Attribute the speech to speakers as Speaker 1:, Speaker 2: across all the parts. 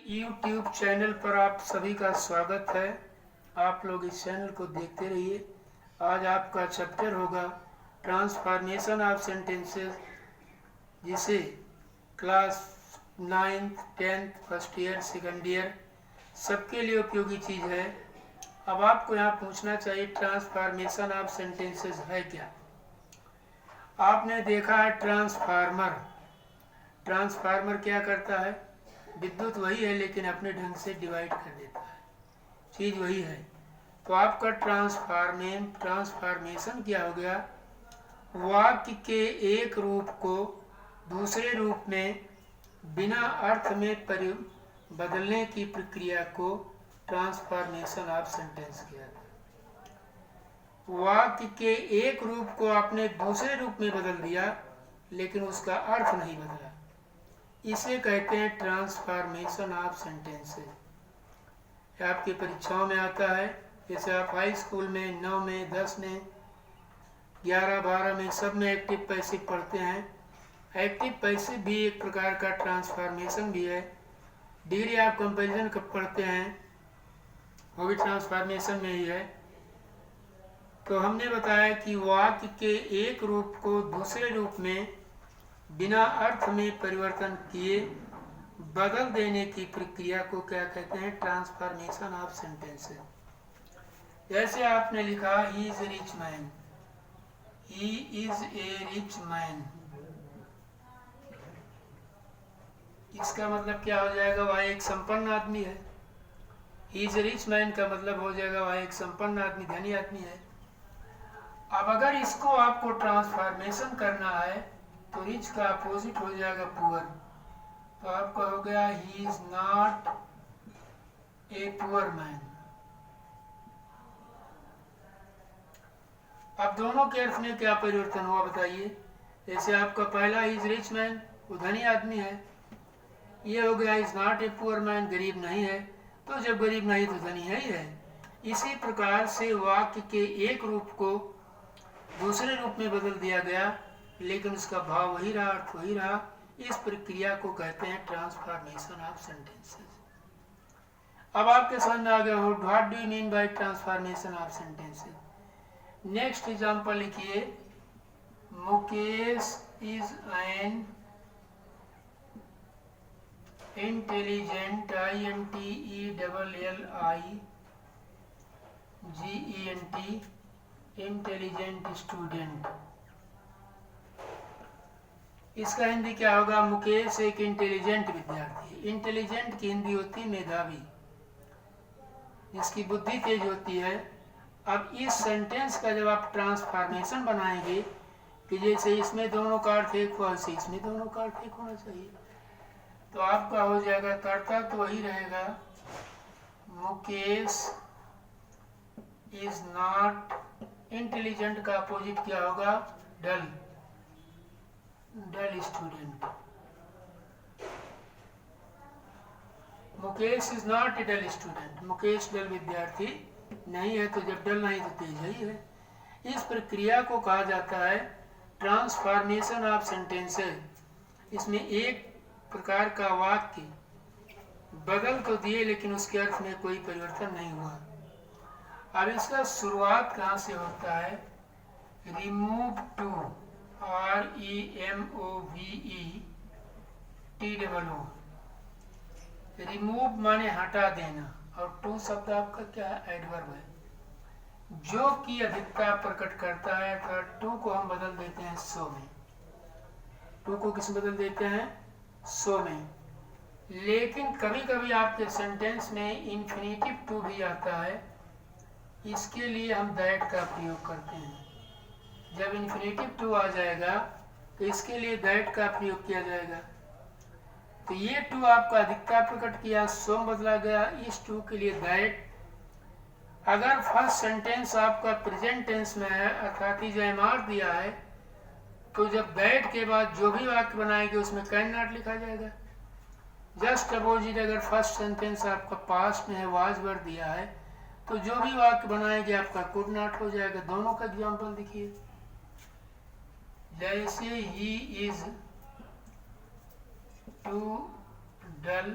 Speaker 1: YouTube channel पर आप सभी का स्वागत है। आप लोग इस चैनल को देखते रहिए। आज आपका चैप्टर होगा ट्रांसफॉर्मेशन ऑफ सेंटेंसेस, जिसे class 9th 10th first year second year सबके लिए उपयोगी चीज़ है। अब आपको यहाँ पूछना चाहिए ट्रांसफॉर्मेशन ऑफ सेंटेंसेस है क्या। आपने देखा है ट्रांसफार्मर क्या करता है? विद्युत वही है लेकिन अपने ढंग से डिवाइड कर देता है, चीज़ वही है। तो आपका ट्रांसफॉर्मेशन क्या हो गया? वाक्य के एक रूप को दूसरे रूप में बिना अर्थ में बदलने की प्रक्रिया को ट्रांसफॉर्मेशन ऑफ सेंटेंस किया था। वाक्य के एक रूप को आपने दूसरे रूप में बदल दिया लेकिन उसका अर्थ नहीं बदला, इसे कहते हैं ट्रांसफॉर्मेशन ऑफ सेंटेंसेस। आपकी परीक्षाओं में आता है, जैसे आप हाई स्कूल में 9 में 10 में 11 12 में सब में एक्टिव पैसिव पढ़ते हैं। एक्टिव पैसिव भी एक प्रकार का ट्रांसफॉर्मेशन भी है। डिग्री ऑफ कंपैरिजन कब पढ़ते हैं, वो भी ट्रांसफॉर्मेशन में ही है। तो हमने बताया कि वाक्य के एक रूप को दूसरे रूप में बिना अर्थ में परिवर्तन किए बदल देने की प्रक्रिया को क्या कहते हैं? Transformation of sentences. जैसे आपने लिखा he is a rich man, he is a rich man, इसका मतलब क्या हो जाएगा? वह एक संपन्न आदमी है। He is a rich man का मतलब हो जाएगा वह एक संपन्न आदमी, धनी आदमी है। अब अगर इसको आपको ट्रांसफॉर्मेशन करना है तो रिच का अपोजिट हो जाएगा पुअर। तो आपका हो गया he is not a poor man. अब दोनों के अर्थ में क्या परिवर्तन हुआ बताइए। जैसे आपका पहला ही इज रिच मैन, वो धनी आदमी है, ये हो गया is not a poor man, गरीब नहीं है। तो जब गरीब नहीं तो धनी है ही है। इसी प्रकार से वाक्य के एक रूप को दूसरे रूप में बदल दिया गया लेकिन उसका भाव वही रहा, अर्थ वही रहा। इस प्रक्रिया को कहते हैं ट्रांसफॉर्मेशन ऑफ सेंटेंसेस। अब आपके समझ में आ गया हो what do you mean by transformation of sentences. Next example लिखिए, Mukesh is an intelligent, INTELLIGENT intelligent student. इसका हिंदी क्या होगा? मुकेश एक इंटेलिजेंट विद्यार्थी। इंटेलिजेंट की हिंदी होती है मेधावी, जिसकी बुद्धि तेज होती है। अब इस सेंटेंस का जब आप ट्रांसफॉर्मेशन बनाएंगे कि जैसे इसमें दोनों का अर्थ एक हुआ, वैसे इसमें दोनों का अर्थ एक होना चाहिए। तो आपका हो जाएगा, कर्ता तो वही रहेगा, मुकेश इज नॉट, इंटेलिजेंट का अपोजिट क्या होगा? Dull student. Mukesh is not a dull student, Mukesh dull विद्यार्थी नहीं है। तो जब डल नहीं तो तेज ही है। इस प्रक्रिया को कहा जाता है ट्रांसफॉर्मेशन ऑफ सेंटेंसेस। इसमें एक प्रकार का वाक्य बदल तो दिए लेकिन उसके अर्थ में कोई परिवर्तन नहीं हुआ। अब इसका शुरुआत कहाँ से होता है? रिमूव टू, REMOVE, रिमूव माने हटा देना, और टू शब्द आपका क्या है? एडवर्ब है, जो की अधिकता प्रकट करता है। अर्थात टू को हम बदल देते हैं सो में। टू को किस बदल देते हैं? सो में। लेकिन कभी कभी आपके सेंटेंस में इन्फिनेटिव टू भी आता है, इसके लिए हम दैट का प्रयोग करते हैं। जब इन्फिनेटिव टू आ जाएगा तो इसके लिए दैट का प्रयोग किया जाएगा। तो ये टू आपका अधिकता प्रकट किया, सो बदला गया, इस टू के लिए दैट। अगर फर्स्ट सेंटेंस आपका प्रेजेंट टेंस में है अर्थात इज एम आर दिया है, तो जब दैट के बाद जो भी वाक्य बनाएंगे उसमें कैन नॉट लिखा जाएगा। जस्ट अपोजिट, अगर फर्स्ट सेंटेंस आपका पास्ट में है, वाज वर्ड दिया है, तो जो भी वाक्य बनाएंगे आपका कुड नॉट हो जाएगा। दोनों का एग्जाम्पल देखिए, जैसे ही is to dull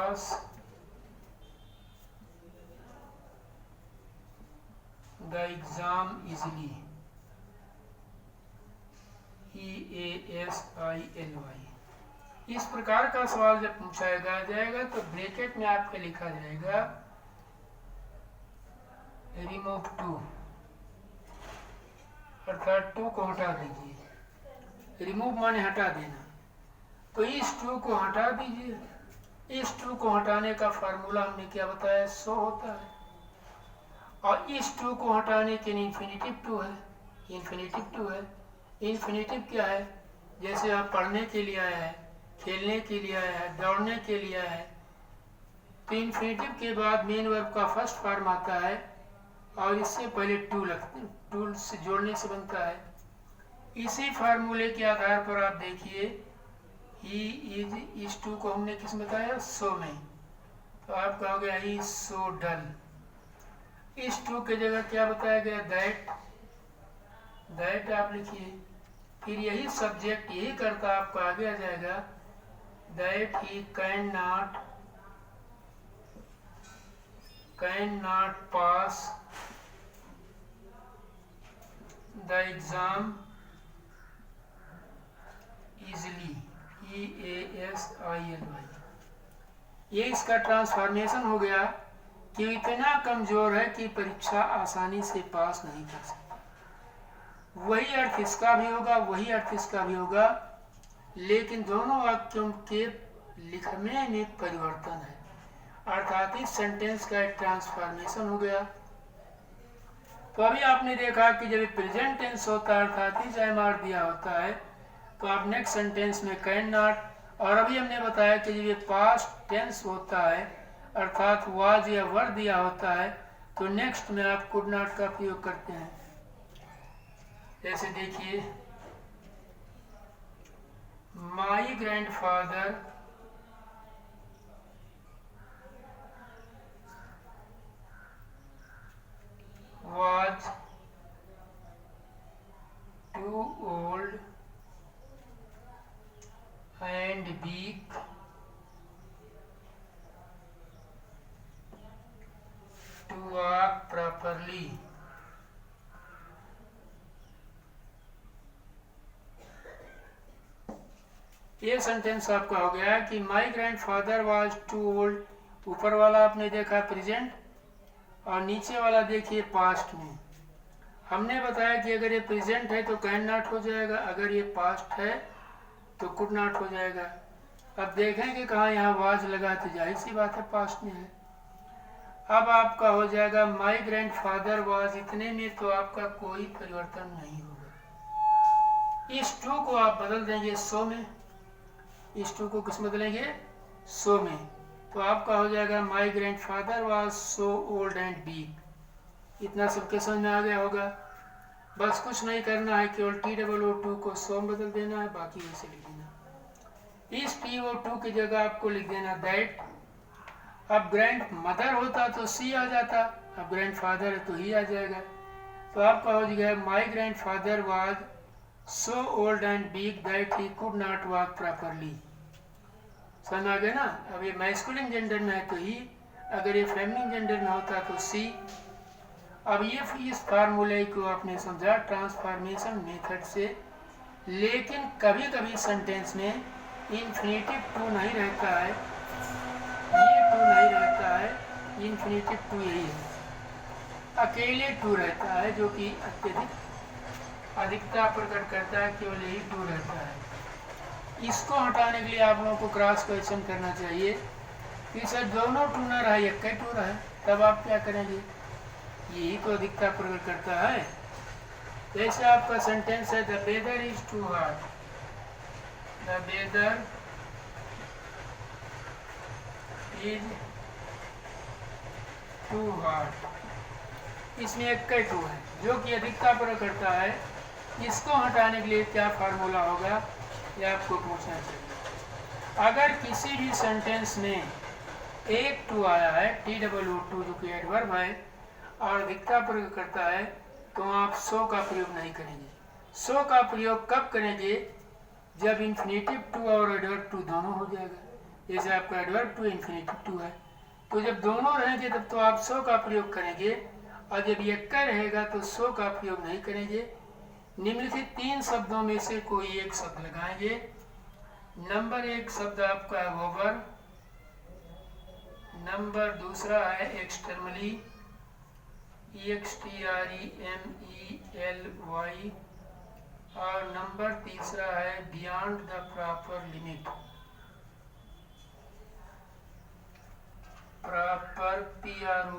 Speaker 1: pass the exam easily, EASILY। इस प्रकार का सवाल जब पूछा जाएगा तो ब्रैकेट में आपका लिखा जाएगा रिमूव टू, अर्थात टू को हटा दीजिए। रिमूव माने हटा देना, तो इस टू को हटा दीजिए। इस टू को हटाने का फार्मूला हमने क्या बताया, 100 होता है। और इस टू को हटाने के लिए इन्फिनेटिव टू है, इन्फिनेटिव टू है। इन्फिनेटिव क्या है, जैसे आप पढ़ने के लिए आया है, खेलने के लिए आया है, दौड़ने के लिए आया है, तो इन्फिनेटिव के बाद मेन वर्ब का फर्स्ट फॉर्म आता है और इससे पहले टू लगते, टू से जोड़ने से बनता है। इसी फार्मूले के आधार पर आप देखिए ही इज, इस टू को हमने किस में बताया, सो में, तो आप कहोगे ही सो डल। इस टू के जगह क्या बताया गया, दैट, दैट आप लिखिए। फिर यही सब्जेक्ट यही करता आपको आगे आ जाएगा, that he can not pass the exam easily, EASILY। ये इसका ट्रांसफॉर्मेशन हो गया कि इतना कमजोर है कि परीक्षा आसानी से पास नहीं कर सकता। वही अर्थ इसका भी होगा, वही अर्थ इसका भी होगा, लेकिन दोनों वाक्यों के लिखने में परिवर्तन है, अर्थात इस सेंटेंस का एक ट्रांसफॉर्मेशन हो गया। तो अभी आपने देखा कि जब प्रेजेंट टेंस होता है अर्थात इज एमआर दिया होता है तो आप नेक्स्ट सेंटेंस में कैन नॉट, और अभी हमने बताया कि जब ये पास्ट टेंस होता है अर्थात वाज या वर दिया होता है तो नेक्स्ट में आप कुड नॉट का प्रयोग करते हैं। जैसे देखिए, my grandfather was too old and weak to walk properly। ये सेंटेंस आपका हो गया कि my grandfather was too old, ऊपर वाला आपने देखा प्रेजेंट और नीचे वाला देखिए पास्ट में। हमने बताया कि अगर ये प्रेजेंट है तो कैन नॉट हो जाएगा, अगर ये पास्ट है तो कुड नॉट हो जाएगा। अब देखें कि कहाँ यहाँ वाज लगा, तो जाहिर सी बात है पास्ट में है। अब आपका हो जाएगा माई ग्रैंडफादर वाज, इतने में तो आपका कोई परिवर्तन नहीं होगा। इस टू को आप बदल देंगे सो में, इस टू को किस बदलेंगे, सो में, तो आपका हो जाएगा my grandfather was so old and weak. इतना सबके समझ में आ गया होगा। बस कुछ नहीं करना है, केवल TOO को सो में बदल देना है, बाकी वैसे लिख देना। इस TO2 की जगह आपको लिख देना दैट। अब ग्रैंड मदर होता तो सी आ जाता, अब ग्रैंडफादर है तो ही आ जाएगा। तो आपका हो जाएगा my grandfather was so old and weak that he could not walk properly. समझ आ गया ना। अब ये मैस्कुलिन जेंडर में है तो ही, अगर ये फेमिनिन जेंडर में होता तो सी। अब ये इस फार्मूले को आपने समझा ट्रांसफॉर्मेशन मेथड से, लेकिन कभी कभी सेंटेंस में इन्फिनेटिव टू नहीं रहता है, ये टू नहीं रहता है, इन्फिनेटिव टू यही है, अकेले टू रहता है जो कि अत्यधिक अधिकता प्रकट करता है, केवल यही टू रहता है। इसको हटाने के लिए आप लोगों को क्रॉस क्वेश्चन करना चाहिए कि सर दोनों टू ना रहा, एक टू रहा, तब आप क्या करेंगे, यही को अधिकता प्रकट करता है। जैसे आपका सेंटेंस है the weather is too hot, the weather is too hot, इसमें एक टू है जो कि अधिकता प्रकट करता है। इसको हटाने के लिए क्या फार्मूला होगा, ये आपको पूछना चाहिए। अगर किसी भी सेंटेंस में एक टू आया है, TOO जो कि एडवर्ब है और अधिकता प्रयोग करता है, तो आप सो का प्रयोग नहीं करेंगे। सो का प्रयोग कब करेंगे, जब इन्फिनेटिव टू और एडवर्ब टू दोनों हो जाएगा। जैसे आपका एडवर्ब टू इन्फिनेटिव टू है। तो जब दोनों रहेंगे तब तो आप सो का प्रयोग करेंगे, और जब यक्का रहेगा तो सो का प्रयोग नहीं करेंगे। निम्नलिखित 3 शब्दों में से कोई एक शब्द लगाएंगे। नंबर 1 शब्द आपका है वोबर, नंबर दूसरा है एक्सटर्मली, EXTREMELY, और नंबर तीसरा है beyond the proper limit, proper PROPERLIMIT।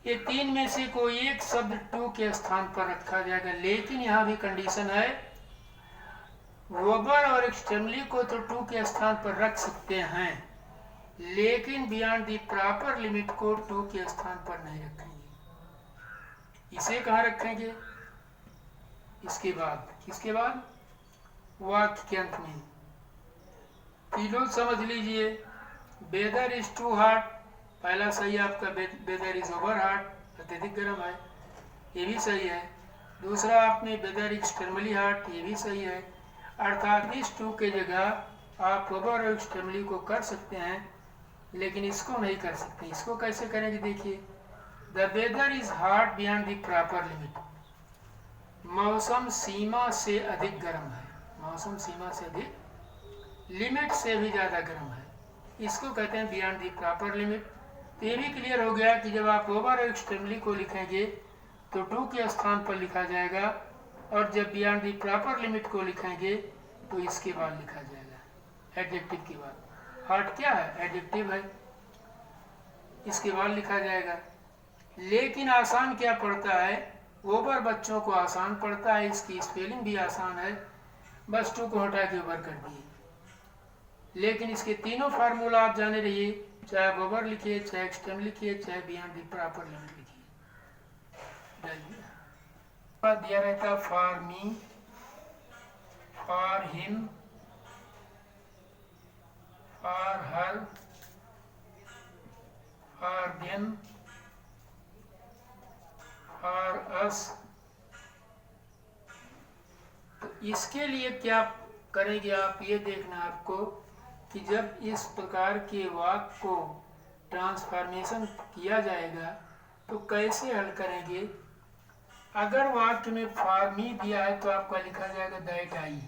Speaker 1: ये 3 में से कोई एक शब्द टू के स्थान पर रखा जाएगा, लेकिन यहाँ भी कंडीशन है, वोबर और एक्सटर्मली को तो टू के स्थान पर रख सकते हैं, लेकिन बियॉन्ड द प्रॉपर लिमिट को टू के स्थान पर नहीं रखेंगे। इसे कहाँ रखेंगे? इसके बाद वाक्य के अंत में। तीनों समझ लीजिए। वेदर इज टू हॉट, पहला सही है आपका, वेदर इज ओवर हॉट, अत्यधिक गर्म है, ये भी सही है। दूसरा आपने वेदर एक्सटर्मली हॉट, ये भी सही है। अर्थात इस टू के जगह आप ओवर और एक्सटर्मली को कर सकते हैं, लेकिन इसको नहीं कर सकते। इसको कैसे करेंगे? देखिए, the weather is hot beyond the proper limit, मौसम सीमा से अधिक गर्म है, मौसम सीमा से अधिक, लिमिट से भी ज़्यादा गर्म है, इसको कहते हैं बियॉन्ड द प्रॉपर लिमिट। तो ये भी क्लियर हो गया कि जब आप ओवर और एक्सटर्मली को लिखेंगे तो टू के स्थान पर लिखा जाएगा, और जब बियॉन्ड द प्रॉपर लिमिट को लिखेंगे तो इसके बाद लिखा जाएगा, एडजेक्टिव के बाद। हॉट क्या है? एडजेक्टिव है, इसके बाद लिखा जाएगा। लेकिन आसान क्या पड़ता है? ओवर बच्चों को आसान पड़ता है, इसकी स्पेलिंग भी आसान है, बस टू को हटा के ओवर कर दिए। लेकिन इसके तीनों फार्मूला आप जाने रहिए, चाहे आप ओवर लिखिए, चाहे एक्सटर्म लिखिए, चाहे बियॉन्ड द प्रॉपर लिमिट लिखिए। दिया रहता for me, for him, for her, for them, for us. तो इसके लिए क्या करेंगे आप, ये देखना आपको कि जब इस प्रकार के वाक्य को ट्रांसफॉर्मेशन किया जाएगा तो कैसे हल करेंगे। अगर वाक्य में फॉर मी दिया है तो आपका लिखा जाएगा दैट आई,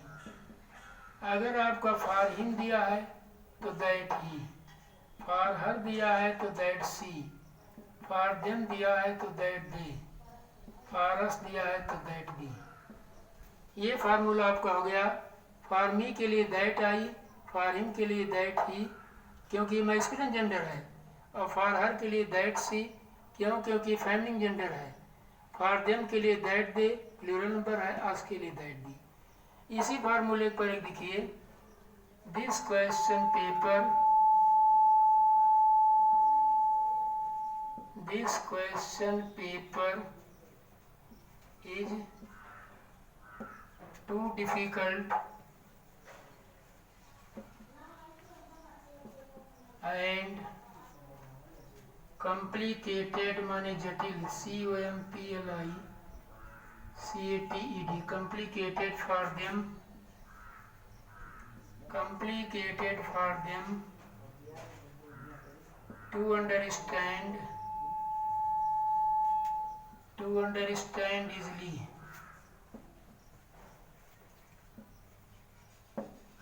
Speaker 1: अगर आपका फॉर हिम दिया है तो दैट ही, फॉर हर दिया है तो दैट सी, फॉर देम दिया है तो दैट दे, फॉर अस दिया है तो दैट दी। ये फार्मूला आपका हो गया। फॉर मी के लिए दैट आई, फॉर हिम के लिए दैट ही, क्योंकि मैस्कुलिन जेंडर है, और फॉर हर के लिए दैट सी, क्योंकि फेमिनिन जेंडर है। फॉर देम के लिए दैट दे, प्लूरल नंबर है, अस के लिए दैट दी। इसी फार्मूले पर एक देखिए, this question paper is too difficult and complicated, माने जटिल, COMPLICATED, complicated for them to understand easily।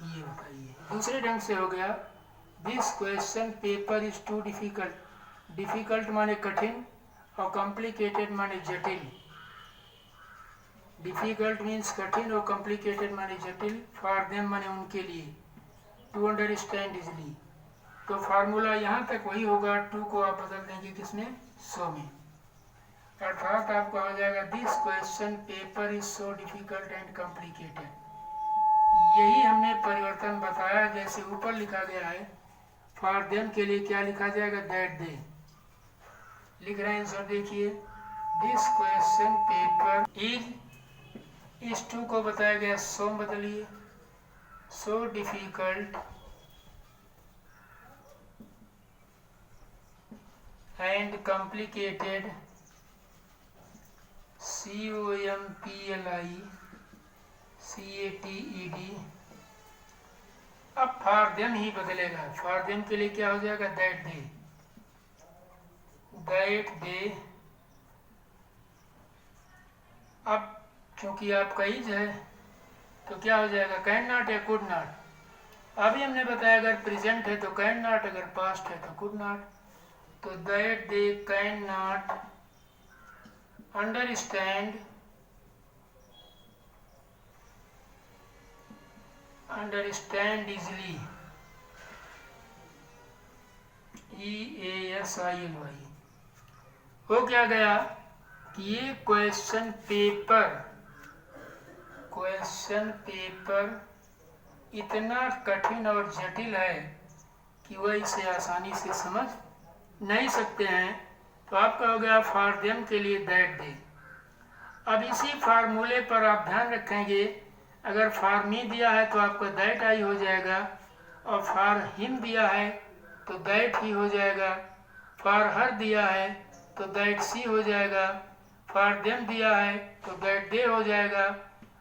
Speaker 1: ये बताइए, दूसरे ढंग से हो गया, this question paper is too difficult, difficult माने कठिन और कॉम्प्लिकेटेड माने जटिल। डिफिकल्ट मीन्स कठिन और कॉम्प्लिकेटेड माने जटिल, फॉर देम माने उनके लिए, टू अंडरस्टैंड इजली। तो फार्मूला यहाँ तक वही होगा, टू को आप बदल देंगे किसमें? सो में। अर्थात आपका हो जाएगा this question paper is so difficult and complicated. यही हमने परिवर्तन बताया, जैसे ऊपर लिखा गया है, फॉर देम के लिए क्या लिखा जाएगा? That they. लिख रहे हैं आंसर, देखिए, दिस क्वेश्चन पेपर इज, इस टू को बताया गया सो बदलिए, so difficult and complicated, COMPLICATED CATED। अब फॉर देम ही बदलेगा, फॉर देम के लिए क्या हो जाएगा, दैट दे। अब चूंकि आपका इज है तो क्या हो जाएगा, कैन नॉट या कुड नॉट। अभी हमने बताया अगर प्रेजेंट है तो कैन नॉट, अगर पास्ट है तो कुड नॉट। तो that they can not understand easily, EASILY। हो क्या गया कि ये क्वेश्चन पेपर इतना कठिन और जटिल है कि वह इसे आसानी से समझ नहीं सकते हैं। तो आपका हो गया फॉर देम के लिए दैट दे। अब इसी फार्मूले पर आप ध्यान रखेंगे, अगर फॉर मी दिया है तो आपका दैट आई हो जाएगा, और फॉर हिम दिया है तो दैट ही हो जाएगा, फॉर हर दिया है तो दैट सी हो जाएगा, फॉर देम दिया है तो दैट दे हो जाएगा,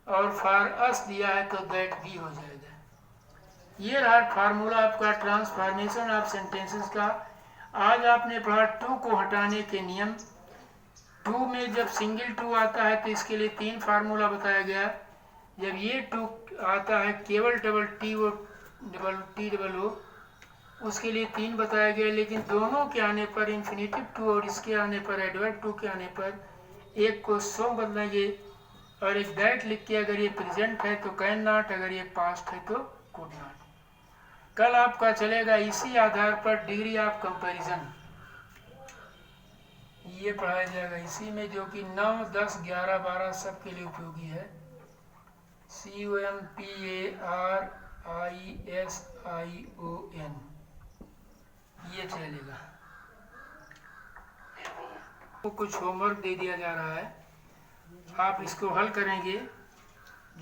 Speaker 1: और फॉर अस दिया है तो दैट बी हो जाएगा। ये रहा फार्मूला आपका ट्रांसफॉर्मेशन ऑफ सेंटेंसेस का। आज आपने पढ़ा टू को हटाने के नियम। टू में जब सिंगल टू आता है तो इसके लिए 3 फार्मूला बताया गया। जब ये टू आता है केवल डबल टी डबल ओ, उसके लिए 3 बताया गया। लेकिन दोनों के आने पर इन्फिनेटिव टू और इसके आने पर एडवर्ब टू के आने पर एक को सो बदलेंगे और एक दैट लिख के, अगर ये प्रेजेंट है तो कैन नॉट, अगर ये पास्ट है तो कुड नॉट। कल आपका चलेगा इसी आधार पर डिग्री ऑफ कंपैरिजन, ये पढ़ाया जाएगा इसी में, जो कि 9, 10, 11, 12 सब के लिए उपयोगी है। COMPARISION ये चलेगा। तो कुछ होमवर्क दे दिया जा रहा है, आप इसको हल करेंगे।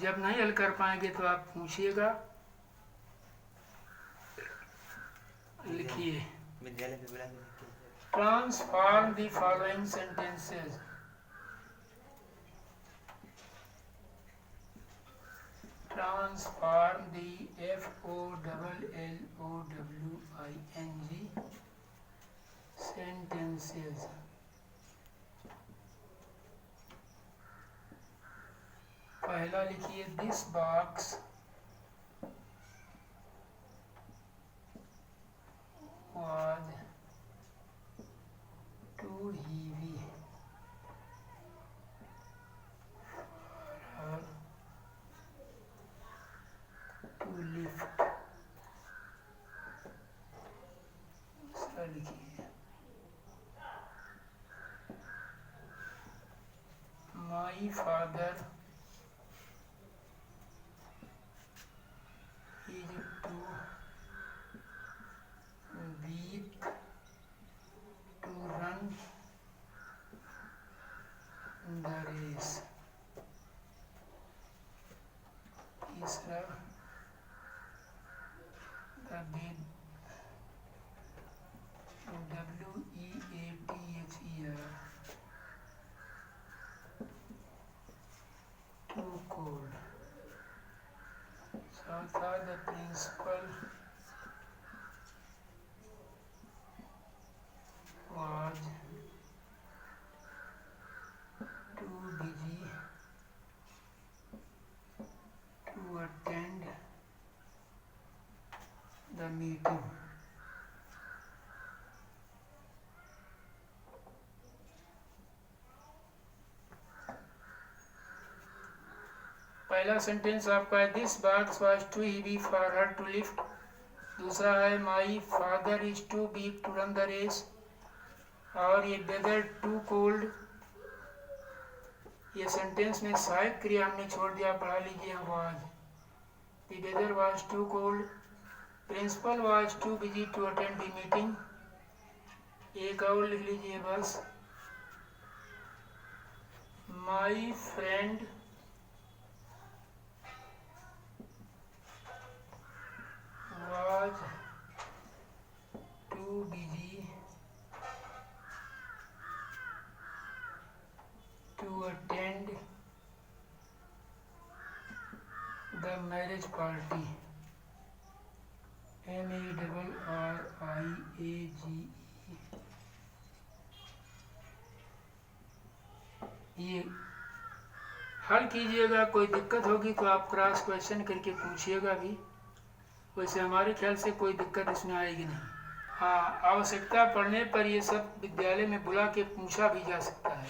Speaker 1: जब नहीं हल कर पाएंगे तो आप पूछिएगा। लिखिए, transform the following sentences. Transform the FOLLOWING sentences। पहला लिखिए, this box was too heavy for her to lift। दूसरा लिखिए, my father is too weak to run the race। तीसरा, the WEATHER too cold। चौथा, the principal was too busy to attend the meeting। पहला sentence आपका है, this box was too heavy for her to lift. दूसरा है, my father is too weak to run the race. और ये weather too cold, ये sentence में सहायक क्रिया हमने छोड़ दिया, पढ़ा लीजिए। Was, the weather was too cold. Principal was too busy to attend the meeting. एक और लिख लीजिए बस, my friend was too busy to attend the marriage party, MERRIAGE, ये हल कीजिएगा। कोई दिक्कत होगी तो आप क्रॉस क्वेश्चन करके पूछिएगा भी। वैसे हमारे ख्याल से कोई दिक्कत इसमें आएगी नहीं। हाँ, आवश्यकता पड़ने पर ये सब विद्यालय में बुला के पूछा भी जा सकता है।